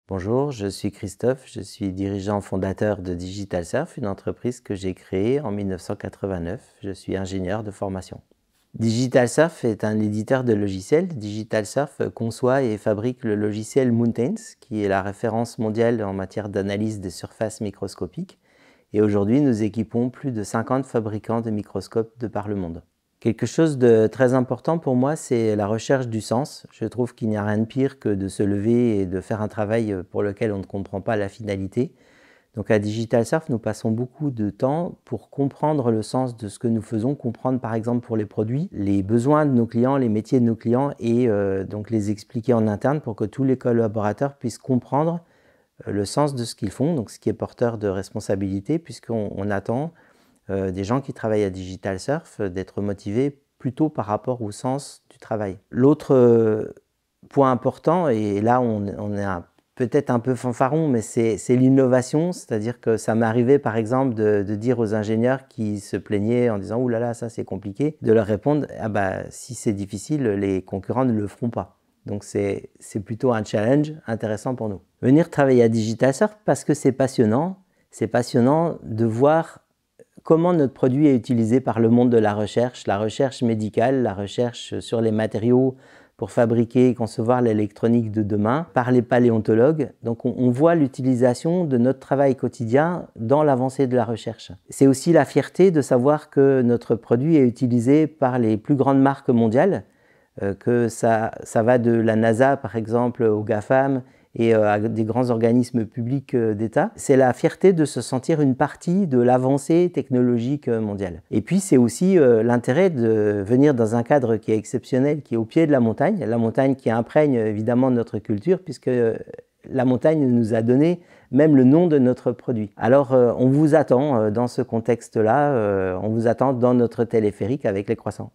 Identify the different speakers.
Speaker 1: Bonjour, je suis Christophe, je suis dirigeant fondateur de DigitalSurf, une entreprise que j'ai créée en 1989. Je suis ingénieur de formation. DigitalSurf est un éditeur de logiciels. DigitalSurf conçoit et fabrique le logiciel Mountains, qui est la référence mondiale en matière d'analyse des surfaces microscopiques. Et aujourd'hui, nous équipons plus de 50 fabricants de microscopes de par le monde. Quelque chose de très important pour moi, c'est la recherche du sens. Je trouve qu'il n'y a rien de pire que de se lever et de faire un travail pour lequel on ne comprend pas la finalité. Donc à DigitalSurf, nous passons beaucoup de temps pour comprendre le sens de ce que nous faisons, comprendre par exemple pour les produits, les besoins de nos clients, les métiers de nos clients et donc les expliquer en interne pour que tous les collaborateurs puissent comprendre le sens de ce qu'ils font, donc ce qui est porteur de responsabilité puisqu'on attend des gens qui travaillent à DigitalSurf d'être motivés plutôt par rapport au sens du travail. L'autre point important, et là on est peut-être un peu fanfaron, mais c'est l'innovation, c'est-à-dire que ça m'est arrivé par exemple de dire aux ingénieurs qui se plaignaient en disant « Ouh là là, ça c'est compliqué », de leur répondre « Ah bah si c'est difficile, les concurrents ne le feront pas ». Donc c'est plutôt un challenge intéressant pour nous. Venir travailler à DigitalSurf parce que c'est passionnant de voir comment notre produit est utilisé par le monde de la recherche médicale, la recherche sur les matériaux pour fabriquer et concevoir l'électronique de demain, par les paléontologues. Donc on voit l'utilisation de notre travail quotidien dans l'avancée de la recherche. C'est aussi la fierté de savoir que notre produit est utilisé par les plus grandes marques mondiales, que ça va de la NASA par exemple aux GAFAM, et à des grands organismes publics d'État. C'est la fierté de se sentir une partie de l'avancée technologique mondiale. Et puis c'est aussi l'intérêt de venir dans un cadre qui est exceptionnel, qui est au pied de la montagne qui imprègne évidemment notre culture, puisque la montagne nous a donné même le nom de notre produit. Alors on vous attend dans ce contexte-là, on vous attend dans notre téléphérique avec les croissants.